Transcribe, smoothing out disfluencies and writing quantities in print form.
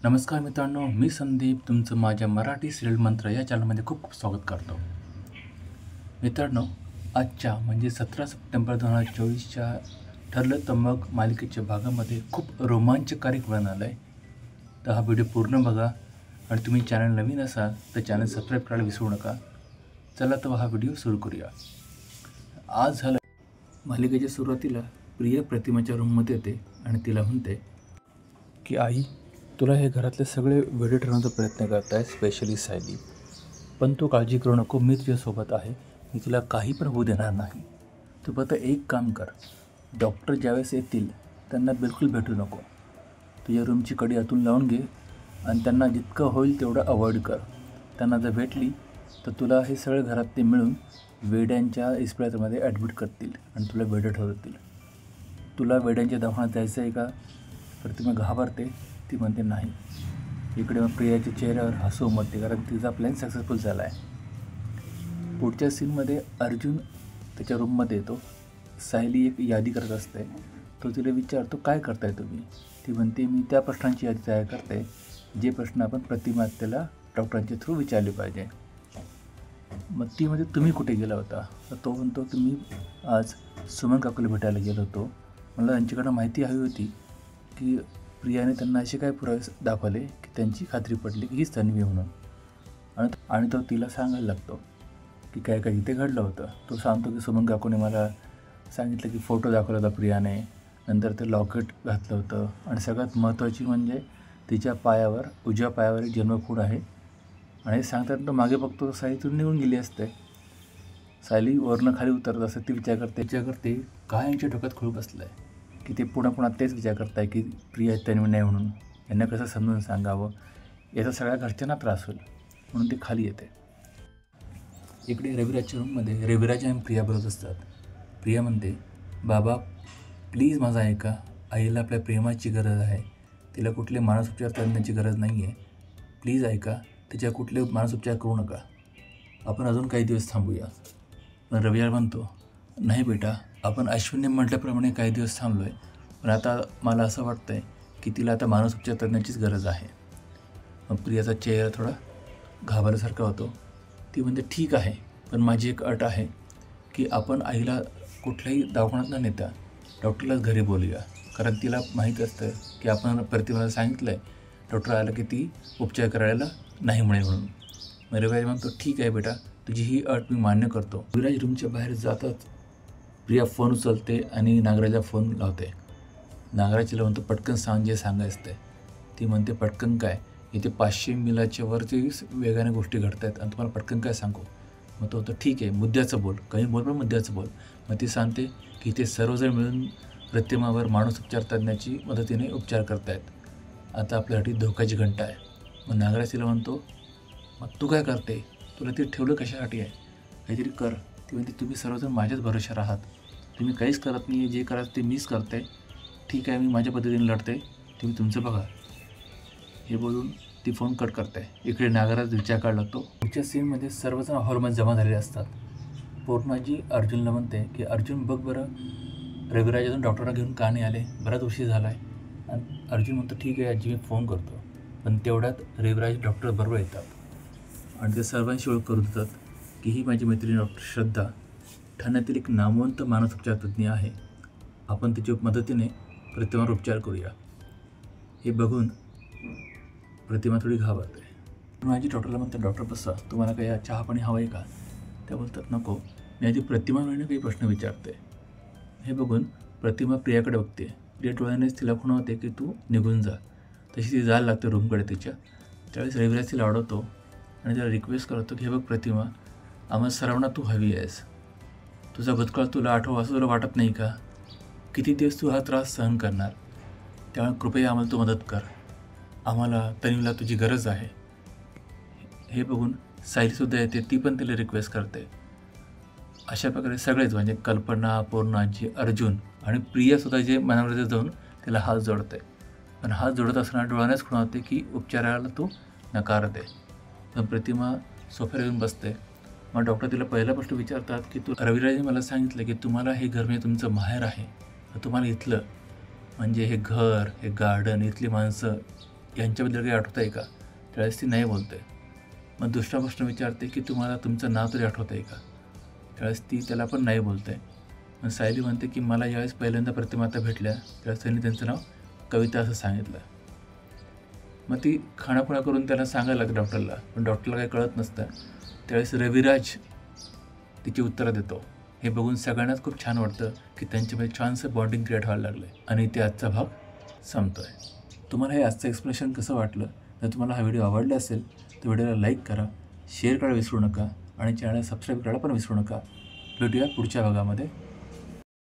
नमस्कार मित्रांनो, मी संदीप तुमचं माझ्या मराठी सिरियल मंत्र या चॅनलमध्ये खूप खूप स्वागत करतो. मित्रांनो, आजच्या म्हणजे 17 सप्टेंबर 2024च्या ठरलं तर मग मालिकेच्या भागामध्ये खूप रोमांचकारी वळण आलं आहे. तर हा व्हिडिओ पूर्ण बघा आणि तुम्ही चॅनल नवीन असाल तर चॅनल सबस्क्राईब करायला विसरू नका. चला तर हा व्हिडिओ सुरू करूया. आज झालं मालिकेच्या सुरुवातीला प्रिया प्रतिमाच्या रूममध्ये येते आणि तिला म्हणते की आई, तुला हे घरातले सगळे वेडे ठरवण्याचा प्रयत्न करत आहे, स्पेशली सायली. पण तू काळजी करू नको, मी तुझ्यासोबत आहे. मी तुला काही पण होऊ देणार नाही. तू फक्त एक काम कर, डॉक्टर ज्यावेळेस येतील त्यांना बिलकुल भेटू नको. तुझ्या रूमची कडी आतून लावून घे आणि त्यांना जितकं होईल तेवढं अवॉइड कर. त्यांना जर भेटली तर तुला हे सगळे घरातले मिळून वेड्यांच्या इस्पितळामध्ये ॲडमिट करतील आणि तुला वेडं ठरवतील. तुला वेड्यांच्या दवाखान्यात जायचं आहे का? प्रतिमा घाबरते. ती म्हणते नाही. इकडे मग प्रियाच्या चेहऱ्यावर हसू उमटते, कारण तिचा प्लॅन सक्सेसफुल झाला आहे. पुढच्या सीनमध्ये अर्जुन त्याच्या रूममध्ये येतो. सायली एक यादी करत असते. तो तिला विचारतो, काय करताय तुम्ही? ती म्हणते, मी त्या प्रश्नांची यादी तयार करते जे प्रश्न आपण प्रतिमा त्याला डॉक्टरांच्या थ्रू विचारले पाहिजे. मग ती म्हणजे तुम्ही कुठे गेला होता? तर तो म्हणतो, तुम्ही आज सुमन काकूला भेटायला गेलो होतो. मला त्यांच्याकडं माहिती हवी होती की प्रियाने त्यांना असे काय पुरावे दाखवले की त्यांची खात्री पडली की हीच तन्वी म्हणून. आणि तो तिला सांगायला लागतो की काय काय इथे घडलं होतं. तो सांगतो की सुमन काकूने मला सांगितलं की फोटो दाखवला होता प्रियाने, नंतर ते लॉकेट घातलं होतं आणि सगळ्यात महत्त्वाची म्हणजे तिच्या पायावर, उजव्या पायावर एक जन्मखूण आहे. आणि हे सांगताना तो मागे बघतो, सायलीतून निघून गेली असते. सायली वरनं खाली उतरत असते. ती विचार करते काय यांच्या डोक्यात खूळ बसलं आहे की ते पुन्हा तेच विचार करताय की प्रिया तन्वी नाही म्हणून. यांना कसं समजून सांगावं, याचा सगळ्या घरच्यांना त्रास होईल म्हणून ती खाली येते. इकडे रविराजच्या रूममध्ये रविराज आणि प्रिया बोलत असतात. प्रिया म्हणते, बाबा प्लीज माझा ऐका. आईला आपल्या प्रेमाची गरज आहे. तिला कुठले मानसोपचार करण्याची गरज नाही आहे. प्लीज ऐका. तिच्या कुठले मानसोपचार करू नका. आपण अजून काही दिवस थांबूया. पण रविराज म्हणतो, नाही बेटा, आपण अश्विनने म्हटल्याप्रमाणे काही दिवस थांबलो आहे, पण आता मला असं वाटतं आहे की तिला आता मानसोपचार करण्याचीच गरज आहे. मग प्रियाचा चेहरा थोडा घाबरल्यासारखा होतो. ती म्हणते, ठीक आहे, पण माझी एक अट आहे की आपण आईला कुठल्याही दवाखान्यात न नेता डॉक्टरलाच घरी बोलूया, कारण तिला माहीत असतं की आपण प्रतिमाला सांगितलं आहे डॉक्टर आला की ती उपचार करायला नाही म्हणून. मग रविराज म्हणतो, ठीक आहे बेटा, तुझी ही अट मी मान्य करतो. रविराज रूमच्या बाहेर जातात. प्रिया फोन उचलते आणि नागराजला फोन लावते. नागराज तिला म्हणतो, पटकन सांग जे सांगायचं ते. ती म्हणते, पटकन काय, इथे 500 मिलाच्या वरती वेगाने गोष्टी घडत आहेत आणि तुम्हाला पटकन काय सांगू? मग तो होतं, ठीक आहे, मुद्द्याचं बोल, काही बोल पण मुद्द्याचं बोल. मग ती सांगते की इथे सर्वजण मिळून प्रतिमावर मानसोपचार तज्ञाची मदतीने उपचार करतायत. आता आपल्यासाठी धोक्याची घंटा आहे. मग नागराज तिला म्हणतो, मग तू काय करते? तुला ते ठेवलं कशासाठी आहे? काहीतरी कर. ती म्हणते, तुम्ही सर्वजण माझ्याच भरोशावर आहात. तुम्ही काहीच करत नाही. जे करायचं ते मीच करते. ठीक आहे, मी माझ्या पद्धतीने लढते, तुम्ही तुमचं बघा. हे बोलून ती फोन कट करते. इकडे नागराज विचार काढला लागतो. पुढच्या सीनमध्ये सर्वजण हॉलमध्ये जमा झालेले असतात. पौर्णाजी अर्जुनला म्हणते की अर्जुन बघ बरं, रविराज अजून डॉक्टरला घेऊन का नाही आले? बराच उशीर झाला आहे. आणि अर्जुन म्हणतो, ठीक आहे आजी, मी फोन करतो. पण तेवढ्यात रविराज डॉक्टर बरोबर येतात आणि ते सर्वांशी ओळख करून देतात की ही माझी मैत्रीण डॉक्टर श्रद्धा ठाण्यातील एक नामवंत मानसोपचार तज्ज्ञ आहे. आपण तिच्या मदतीने प्रतिमावर उपचार करूया. हे बघून प्रतिमा थोडी घाबरते. माझी डॉक्टरला म्हणते, डॉक्टर बसा, तुम्हाला काही चहा पाणी हवं आहे का? त्या बोलतात, नको, मी आधी प्रतिमाने काही प्रश्न विचारते. हे बघून प्रतिमा प्रियाकडे बघते. प्रिया डोळ्यानेच तिला खुणवते की तू निघून जा. तशी ती जायला लागते रूमकडे तिच्या. त्यावेळेस रविराज तिला अडवतो आणि त्याला रिक्वेस्ट करतो की हे बघ प्रतिमा, आम्हाला सर्वांना तू हवी आहेस. तुझा भूतकाळ तुला आठव असं तुला वाटत नाही का? किती दिवस तू हा त्रास सहन करणार? त्यामुळे कृपया आम्हाला तू मदत कर. आम्हाला तन्वीला तुझी गरज आहे. हे बघून सायलीसुद्धा येते. ती पण तिला रिक्वेस्ट करते. अशा प्रकारे सगळेच म्हणजे कल्पना, पौर्णाजी, अर्जुन आणि प्रियासुद्धा जे मनामध्ये जाऊन तिला हात जोडते. पण हात जोडत असताना डोळ्यानेच खुणावते की उपचाराला तू नकार दे. पण प्रतिमा सोफ्यावर येऊन बसते. मग डॉक्टर तिला पहिला प्रश्न विचारतात की तू, रविराजने मला सांगितलं की तुम्हाला हे घर म्हणजे तुमचं माहेर आहे, तर तुम्हाला इथलं म्हणजे हे घर, हे गार्डन, इथली माणसं यांच्याबद्दल काही आठवतं आहे का? त्यावेळेस ती नाही बोलते. मग दुसरा प्रश्न विचारते की तुम्हाला तुमचं नाव तरी आठवतं आहे का? त्यावेळेस ती त्याला पण नाही बोलते. मग सायली म्हणते की मला ज्यावेळेस पहिल्यांदा प्रतिमाता भेटल्या त्यावेळेस त्यांनी त्यांचं नाव कविता असं सांगितलं. मग ती खाणाखुणा करून त्यांना सांगायला लागते डॉक्टरला, पण डॉक्टरला काही कळत नसतं. त्यावेळेस रविराज तिची उत्तरं देतो. हे बघून सगळ्यांनाच खूप छान वाटतं की त्यांच्यामध्ये छानसं बॉन्डिंग क्रिएट व्हायला लागलं आहे. आणि ते आजचा भाग संपतो आहे. तुम्हाला हे आजचं एक्सप्लेनेशन कसं वाटलं? जर तुम्हाला हा व्हिडिओ आवडला असेल तर व्हिडिओला लाईक करा, शेअर करायला विसरू नका आणि चॅनलला सबस्क्राईब करायला पण विसरू नका. भेटूया पुढच्या भागामध्ये.